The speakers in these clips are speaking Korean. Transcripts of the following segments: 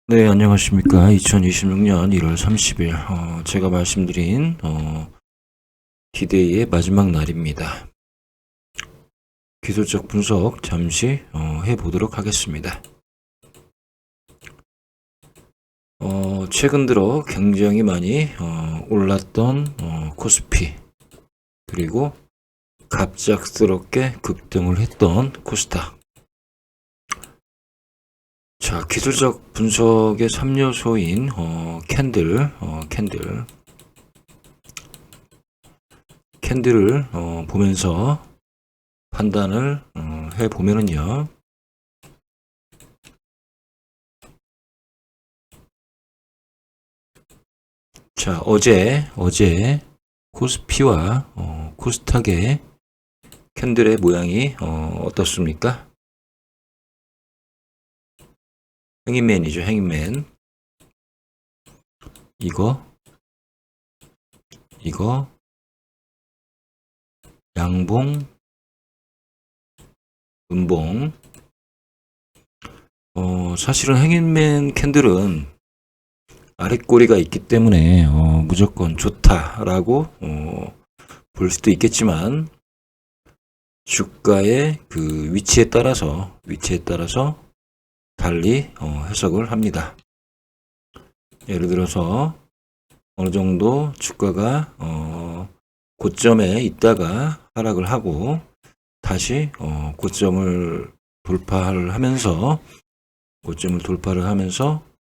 네, 안녕하십니까. 2026년 1월 30일, 제가 말씀드린, 디데이의 마지막 날입니다. 기술적 분석 잠시, 해보도록 하겠습니다. 최근 들어 굉장히 많이, 올랐던, 코스피, 그리고 갑작스럽게 급등을 했던 코스닥. 자, 기술적 분석의 3요소인, 캔들을 보면서 판단을 해보면은요. 자, 어제 코스피와 코스닥의 캔들의 모양이 어떻습니까? 행인맨이죠, 행인맨. 이거 양봉, 음봉. 사실은 행인맨 캔들은 아랫꼬리가 있기 때문에 무조건 좋다라고 볼 수도 있겠지만, 주가의 그 위치에 따라서 달리 해석을 합니다. 예를 들어서 어느 정도 주가가 고점에 있다가 하락을 하고 다시 고점을 돌파를 하면서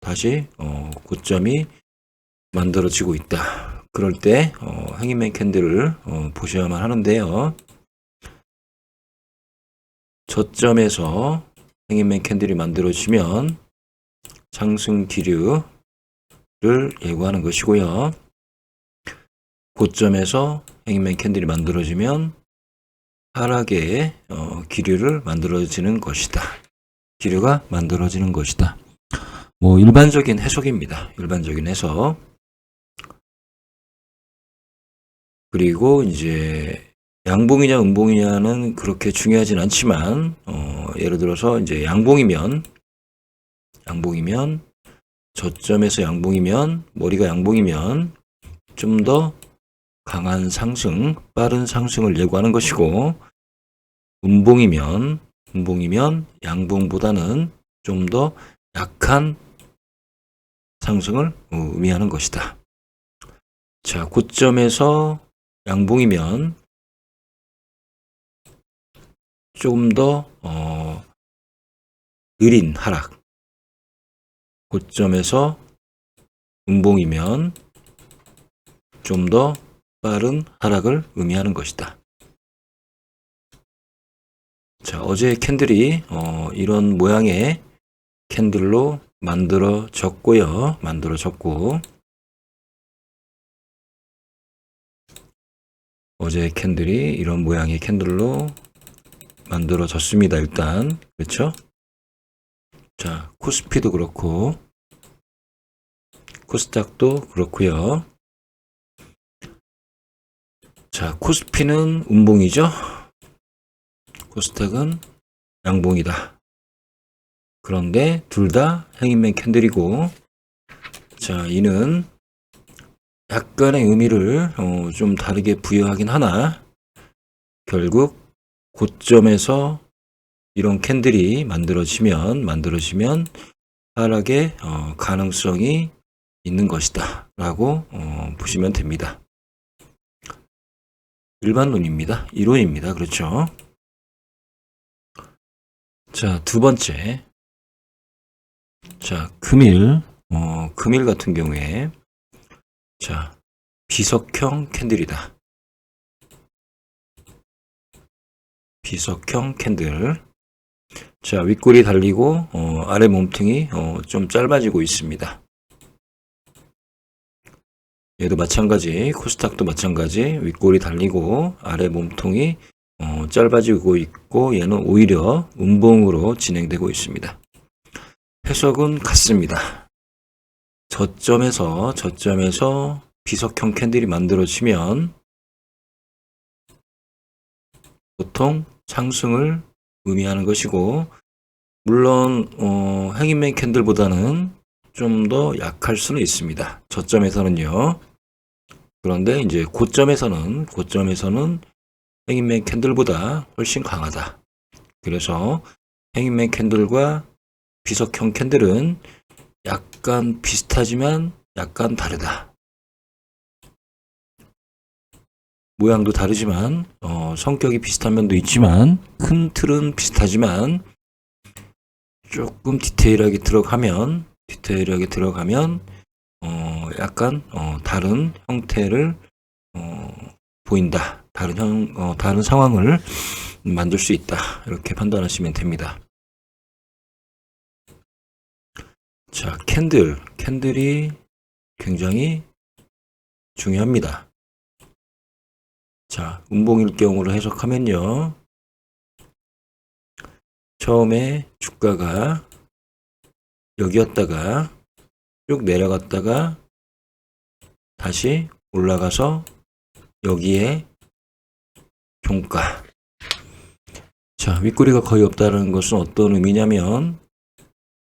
다시 고점이 만들어지고 있다. 그럴 때 행인맨 캔들을 보셔야만 하는데요. 저점에서 행인맨 캔들이 만들어지면 상승 기류를 예고하는 것이고요. 고점에서 행인맨 캔들이 만들어지면 하락의 기류가 만들어지는 것이다. 뭐 일반적인 해석입니다. 일반적인 해석. 그리고 이제 양봉이냐 음봉이냐는 그렇게 중요하진 않지만 예를 들어서 이제 양봉이면 저점에서 양봉이면 머리가 양봉이면 좀 더 강한 상승, 빠른 상승을 예고하는 것이고, 음봉이면 양봉보다는 좀 더 약한 상승을 의미하는 것이다. 자, 고점에서 양봉이면 좀 더 느린 하락, 고점에서 음봉이면 좀 더 빠른 하락을 의미하는 것이다. 자, 어제 캔들이 이런 모양의 캔들로 만들어졌고 어제 캔들이 이런 모양의 캔들로 만들어졌습니다. 일단 그렇죠? 자, 코스피도 그렇고 코스닥도 그렇고요. 자, 코스피는 음봉이죠. 코스닥은 양봉이다. 그런데 둘 다 행인맨 캔들이고, 자, 이는 약간의 의미를 좀 다르게 부여하긴 하나, 결국 고점에서 이런 캔들이 만들어지면 하락의 가능성이 있는 것이다 라고 보시면 됩니다. 일반론입니다. 이론입니다. 그렇죠? 자, 두 번째. 자, 금일 같은 경우에, 자, 비석형 캔들이다. 비석형 캔들. 자, 윗골이 달리고 아래 몸통이 좀 짧아지고 있습니다. 얘도 마찬가지, 코스닥도 마찬가지, 윗골이 달리고 아래 몸통이 짧아지고 있고, 얘는 오히려 음봉으로 진행되고 있습니다. 해석은 같습니다. 저점에서 비석형 캔들이 만들어지면 보통 상승을 의미하는 것이고, 물론 행인맨 캔들보다는 좀 더 약할 수는 있습니다. 저점에서는요. 그런데 이제 고점에서는 행인맨 캔들보다 훨씬 강하다. 그래서 행인맨 캔들과 비석형 캔들은 약간 비슷하지만 약간 다르다. 모양도 다르지만 성격이 비슷한 면도 있지만 큰 틀은 비슷하지만 조금 디테일하게 들어가면 약간 다른 형태를 보인다. 다른 상황을 만들 수 있다. 이렇게 판단하시면 됩니다. 자, 캔들이 굉장히 중요합니다. 자, 음봉일경으로 해석하면요. 처음에 주가가 여기였다가 쭉 내려갔다가 다시 올라가서 여기에 종가. 자, 윗꼬리가 거의 없다는 것은 어떤 의미냐면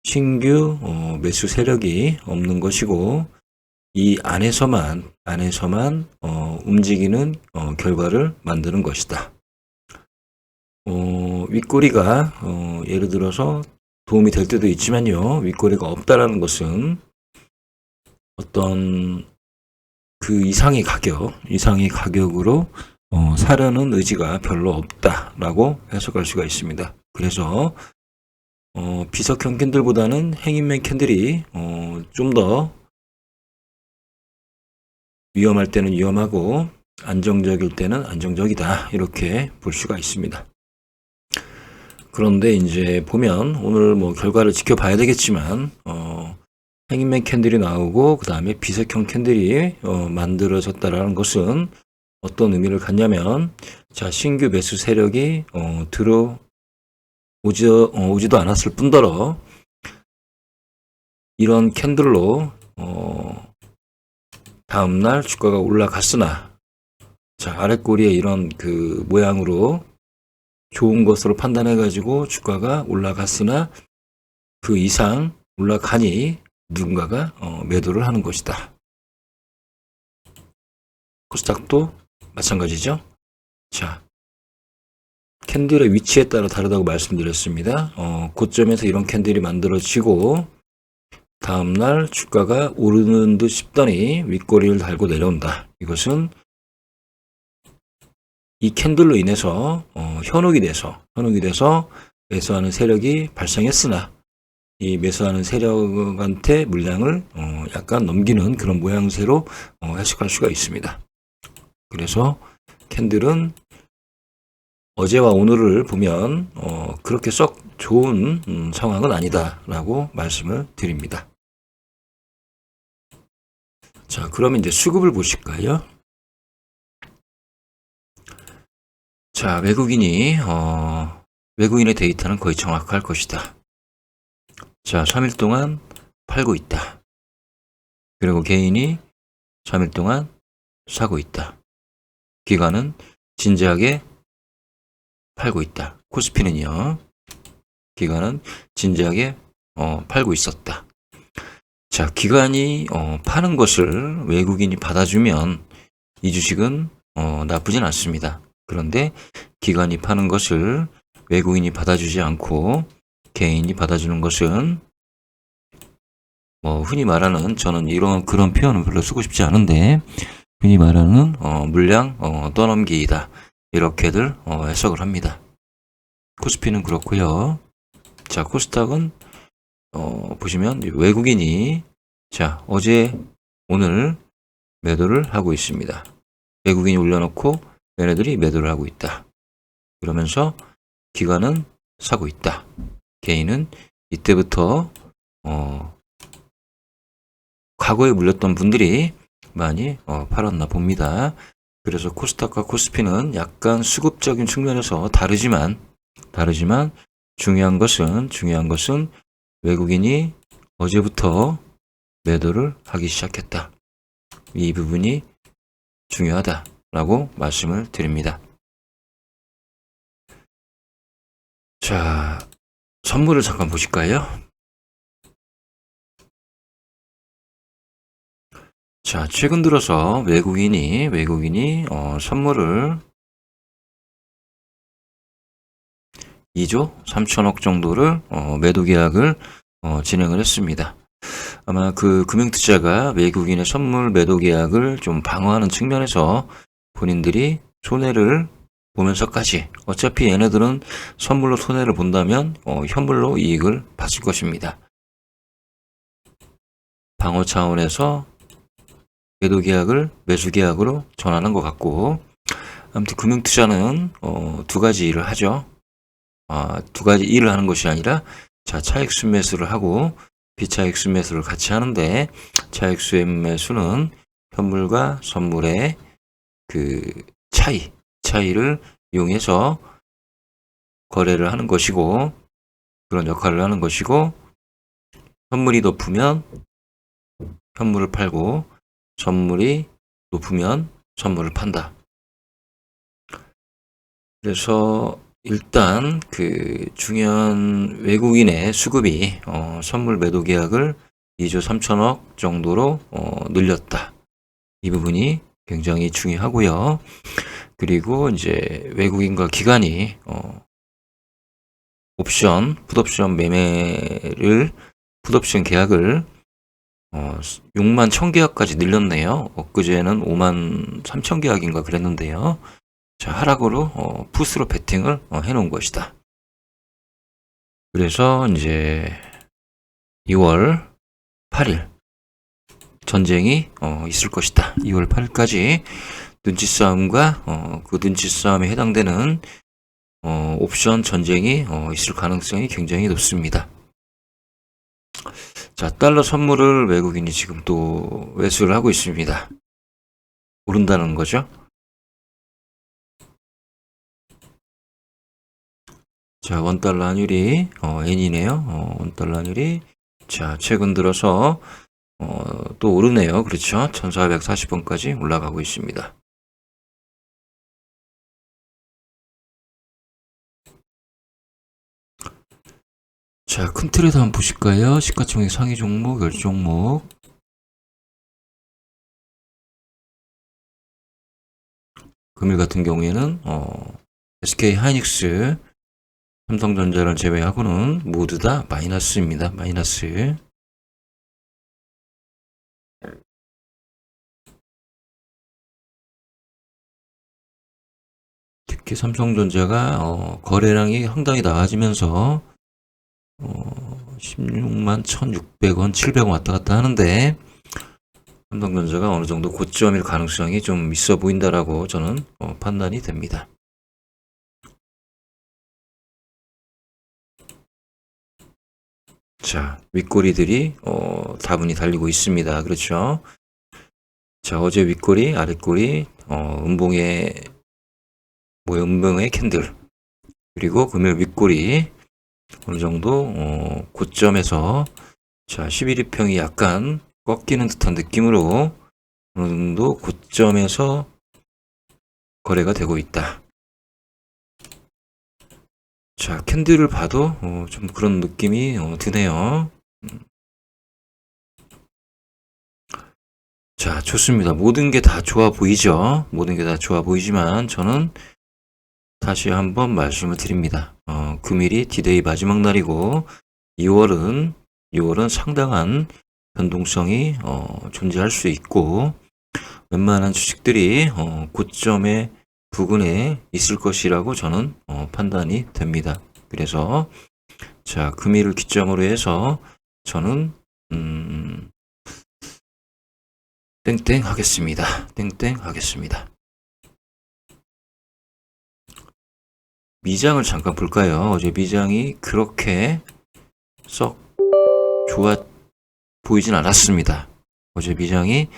신규 매수 세력이 없는 것이고 이 안에서만 움직이는 결과를 만드는 것이다. 윗꼬리가 예를 들어서 도움이 될 때도 있지만요. 윗꼬리가 없다라는 것은 어떤 그 이상의 가격으로 사려는 의지가 별로 없다라고 해석할 수가 있습니다. 그래서 비석형 캔들보다는 행인맨 캔들이 좀 더 위험할 때는 위험하고 안정적일 때는 안정적이다. 이렇게 볼 수가 있습니다. 그런데 이제 보면 오늘 뭐 결과를 지켜봐야 되겠지만 행인맨 캔들이 나오고 그 다음에 비석형 캔들이 만들어졌다라는 것은 어떤 의미를 갖냐면 자, 신규 매수 세력이 오지도 않았을 뿐더러 이런 캔들로 다음날 주가가 올라갔으나 자, 아랫꼬리에 이런 그 모양으로 좋은 것으로 판단해 가지고 주가가 올라갔으나 그 이상 올라가니 누군가가 매도를 하는 것이다. 코스닥도 마찬가지죠. 자, 캔들의 위치에 따라 다르다고 말씀드렸습니다. 고점에서 이런 캔들이 만들어지고 다음날 주가가 오르는 듯 싶더니 윗꼬리를 달고 내려온다. 이것은 이 캔들로 인해서 현혹이 돼서 매수하는 세력이 발생했으나 이 매수하는 세력한테 물량을 약간 넘기는 그런 모양새로 해석할 수가 있습니다. 그래서 캔들은 어제와 오늘을 보면 그렇게 썩 좋은 상황은 아니다라고 말씀을 드립니다. 자, 그러면 이제 수급을 보실까요? 자, 외국인의 데이터는 거의 정확할 것이다. 자, 3일 동안 팔고 있다. 그리고 개인이 3일 동안 사고 있다. 기관은 진지하게 팔고 있다. 코스피는요. 기관은 진지하게 팔고 있었다. 자, 기관이 파는 것을 외국인이 받아주면 이 주식은 나쁘진 않습니다. 그런데 기관이 파는 것을 외국인이 받아주지 않고 개인이 받아주는 것은 흔히 말하는 저는 그런 표현은 별로 쓰고 싶지 않은데 흔히 말하는 물량 떠넘기이다. 이렇게들 해석을 합니다. 코스피는 그렇고요. 자, 코스닥은 보시면 외국인이 자, 어제 오늘 매도를 하고 있습니다. 외국인이 올려놓고 얘네들이 매도를 하고 있다. 그러면서 기관은 사고 있다. 개인은 이때부터 과거에 물렸던 분들이 많이 팔았나 봅니다. 그래서 코스닥과 코스피는 약간 수급적인 측면에서 다르지만 중요한 것은 외국인이 어제부터 매도를 하기 시작했다. 이 부분이 중요하다라고 말씀을 드립니다. 자, 선물을 잠깐 보실까요? 자, 최근 들어서 외국인이 선물을 2조 3천억 정도를 매도 계약을 진행을 했습니다. 아마 그 금융투자가 외국인의 선물 매도 계약을 좀 방어하는 측면에서 본인들이 손해를 보면서까지, 어차피 얘네들은 선물로 손해를 본다면 현물로 이익을 봤을 것입니다. 방어 차원에서 매도 계약을 매수 계약으로 전환한 것 같고, 아무튼 금융투자는 두 가지 일을 하죠. 두 가지 일을 하는 것이 아니라, 자, 차익 순매수를 하고 비차익 순매수를 같이 하는데, 차익 순매수는 현물과 선물의 그 차이를 이용해서 거래를 하는 것이고, 그런 역할을 하는 것이고, 현물이 높으면 현물을 팔고 선물이 높으면 선물을 판다. 그래서 일단 그 중요한 외국인의 수급이 선물 매도 계약을 2조 3천억 정도로 늘렸다. 이 부분이 굉장히 중요하고요. 그리고 이제 외국인과 기관이 풋옵션 계약을 6만 1000계약까지 늘렸네요. 엊그제는 5만 3000 계약인가 그랬는데요. 자, 하락으로 풋으로 베팅을 해놓은 것이다. 그래서 이제 2월 8일 전쟁이 있을 것이다. 2월 8일까지 눈치 싸움과 그 눈치 싸움에 해당되는 옵션 전쟁이 있을 가능성이 굉장히 높습니다. 자, 달러 선물을 외국인이 지금 또 매수를 하고 있습니다. 오른다는 거죠. 자, 원달러 환율이 N이네요. 원달러 환율이 자, 최근 들어서 또 오르네요. 그렇죠. 1440원까지 올라가고 있습니다. 자, 큰 틀에서 한번 보실까요? 시가총액 상위 종목, 10종목. 금일 같은 경우에는 SK 하이닉스, 삼성전자를 제외하고는 모두 다 마이너스입니다. 마이너스. 특히 삼성전자가 거래량이 상당히 나아지면서 16만 1600원, 700원 왔다 갔다 하는데, 삼성전자가 어느 정도 고점일 가능성이 좀 있어 보인다라고 저는 판단이 됩니다. 자, 윗꼬리들이 다분히 달리고 있습니다. 그렇죠? 자, 어제 윗꼬리, 아랫꼬리, 음봉의 캔들, 그리고 금요일 윗꼬리 어느 정도 고점에서, 자, 11일평이 약간 꺾이는 듯한 느낌으로 어느 정도 고점에서 거래가 되고 있다. 자, 캔들을 봐도 좀 그런 느낌이 드네요. 자, 좋습니다. 모든 게 다 좋아 보이죠? 모든 게 다 좋아 보이지만 저는 다시 한번 말씀을 드립니다. 금일이 디데이 마지막 날이고 2월은 상당한 변동성이 존재할 수 있고, 웬만한 주식들이 고점의 부근에 있을 것이라고 저는 판단이 됩니다. 그래서 자, 금일을 기점으로 해서 저는 땡땡 하겠습니다. 땡땡 하겠습니다. 미장을 잠깐 볼까요? 어제 미장이 그렇게 썩 좋아 보이진 않았습니다. 어제 미장이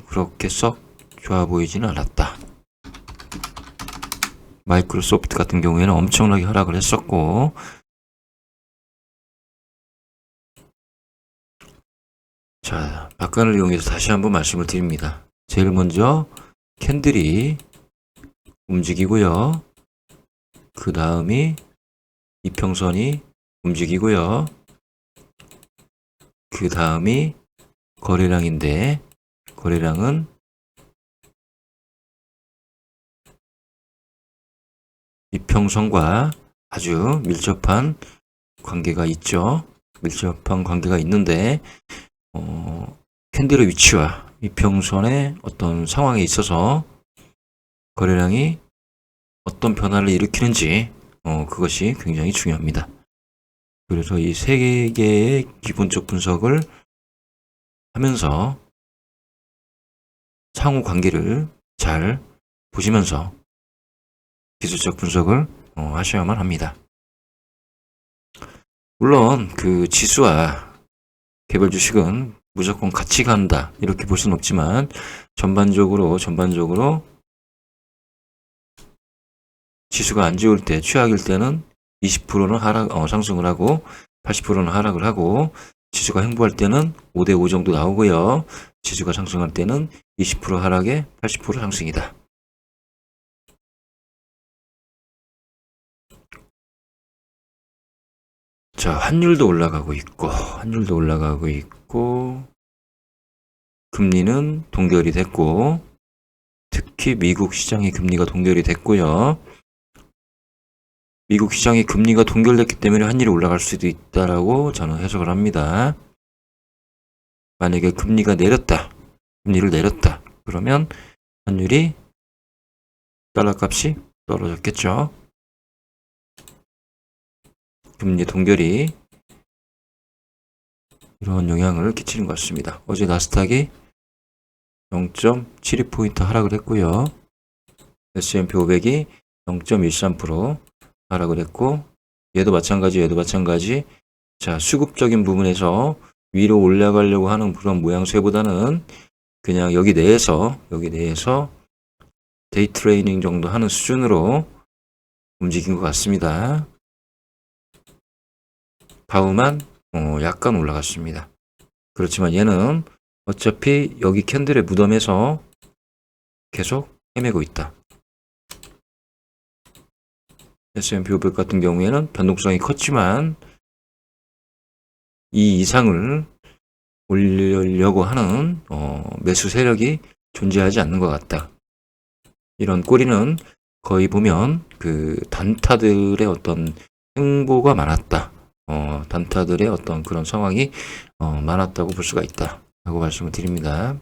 그렇게 썩 좋아 보이지는 않았다. 마이크로소프트 같은 경우에는 엄청나게 하락을 했었고, 자, 박간을 이용해서 다시 한번 말씀을 드립니다. 제일 먼저 캔들이 움직이고요. 그 다음이 이평선이 움직이고요. 그 다음이 거래량인데, 거래량은 이평선과 아주 밀접한 관계가 있죠. 밀접한 관계가 있는데 캔들의 위치와 이평선의 어떤 상황에 있어서 거래량이 어떤 변화를 일으키는지 그것이 굉장히 중요합니다. 그래서 이 세 개의 기본적 분석을 하면서 상호 관계를 잘 보시면서 기술적 분석을 하셔야만 합니다. 물론 그 지수와 개별 주식은 무조건 같이 간다 이렇게 볼 수는 없지만 전반적으로 지수가 안 좋을 때, 최악일 때는 20%는 상승을 하고 80%는 하락을 하고, 지수가 횡보할 때는 5대5 정도 나오고요. 지수가 상승할 때는 20% 하락에 80% 상승이다. 자, 환율도 올라가고 있고, 금리는 동결이 됐고, 특히 미국 시장의 금리가 동결이 됐고요. 미국 시장의 금리가 동결됐기 때문에 환율이 올라갈 수도 있다라고 저는 해석을 합니다. 만약에 금리를 내렸다. 그러면 환율이 달러 값이 떨어졌겠죠. 금리 동결이 이런 영향을 끼치는 것 같습니다. 어제 나스닥이 0.72포인트 하락을 했고요. S&P 500이 0.13% 하락을 했고, 얘도 마찬가지. 자, 수급적인 부분에서 위로 올라가려고 하는 그런 모양새보다는 그냥 여기 내에서 데이 트레이닝 정도 하는 수준으로 움직인 것 같습니다. 다우만 약간 올라갔습니다. 그렇지만 얘는 어차피 여기 캔들의 무덤에서 계속 헤매고 있다. S&P 500 같은 경우에는 변동성이 컸지만 이 이상을 올리려고 하는 매수 세력이 존재하지 않는 것 같다. 이런 꼬리는 거의 보면 그 단타들의 어떤 행보가 많았다. 단타들의 어떤 그런 상황이 많았다고 볼 수가 있다 라고 말씀을 드립니다.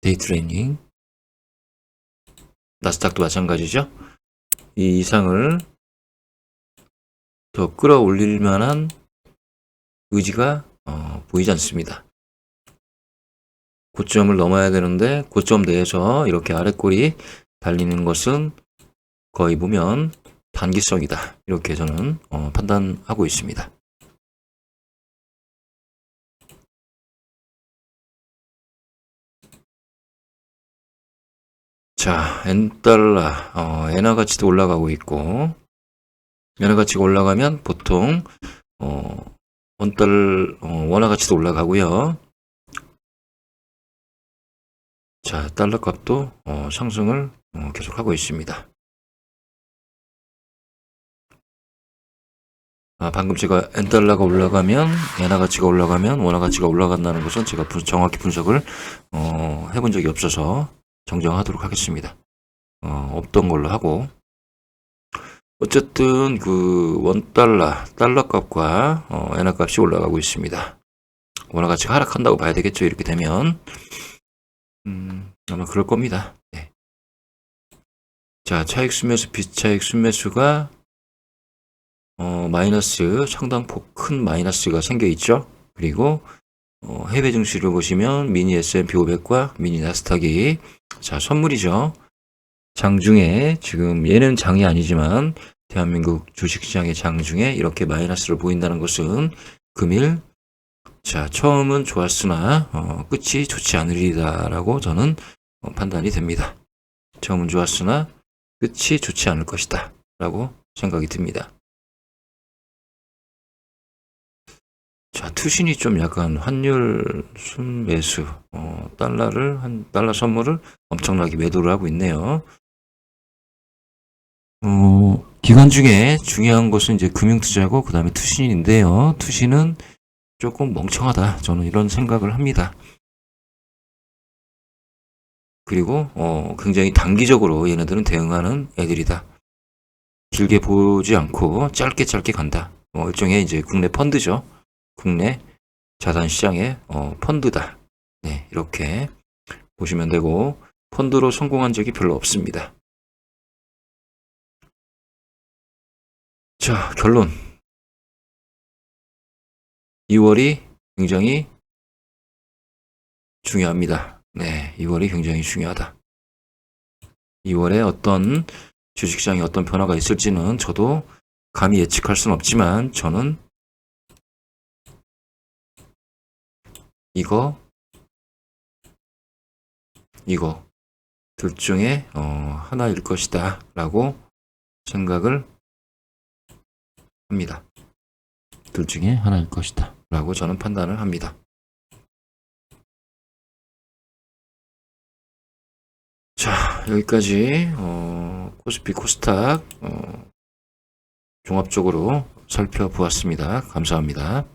데이 트레이닝, 나스닥도 마찬가지죠. 이 이상을 더 끌어올릴 만한 의지가 보이지 않습니다. 고점을 넘어야 되는데 고점 내에서 이렇게 아랫골이 달리는 것은 거의 보면 단기성이다. 이렇게 저는 판단하고 있습니다. 자, 엔달러, 엔화 가치도 올라가고 있고, 엔화 가치가 올라가면 보통 원화 가치도 올라가고요. 자, 달러 값도 상승을 계속하고 있습니다. 방금 제가 엔달러가 올라가면 엔화 가치가 올라가면 원화 가치가 올라간다는 것은 제가 정확히 분석을 해본 적이 없어서 정정하도록 하겠습니다. 없던 걸로 하고, 어쨌든 그 달러 값과 엔화 값이 올라가고 있습니다. 원화 가치가 하락한다고 봐야 되겠죠. 이렇게 되면 아마 그럴 겁니다. 네. 자, 차익 순매수, 비차익 순매수가 마이너스, 상당폭 큰 마이너스가 생겨 있죠. 그리고 해외 증시를 보시면 미니 S&P 500과 미니 나스닥이, 자, 선물이죠. 장중에, 지금 얘는 장이 아니지만 대한민국 주식시장의 장중에 이렇게 마이너스를 보인다는 것은 금일, 자, 처음은 좋았으나 끝이 좋지 않으리다 라고 저는 판단이 됩니다. 처음은 좋았으나 끝이 좋지 않을 것이다 라고 생각이 듭니다. 자, 투신이 좀 약간 환율 순매수, 달러 선물을 엄청나게 매도를 하고 있네요. 기간 중에 중요한 것은 이제 금융투자고 그 다음에 투신인데요. 투신은 조금 멍청하다. 저는 이런 생각을 합니다. 그리고 굉장히 단기적으로 얘네들은 대응하는 애들이다. 길게 보지 않고 짧게 간다. 일종의 이제 국내 펀드죠. 국내 자산 시장의 펀드다. 네, 이렇게 보시면 되고 펀드로 성공한 적이 별로 없습니다. 자, 결론. 2월이 굉장히 중요합니다. 네, 2월이 굉장히 중요하다. 2월에 어떤 주식시장에 어떤 변화가 있을지는 저도 감히 예측할 수는 없지만 저는 이거 둘 중에 하나일 것이다 라고 생각을 합니다. 둘 중에 하나일 것이다 라고 저는 판단을 합니다. 자, 여기까지 코스피 코스닥 종합적으로 살펴보았습니다. 감사합니다.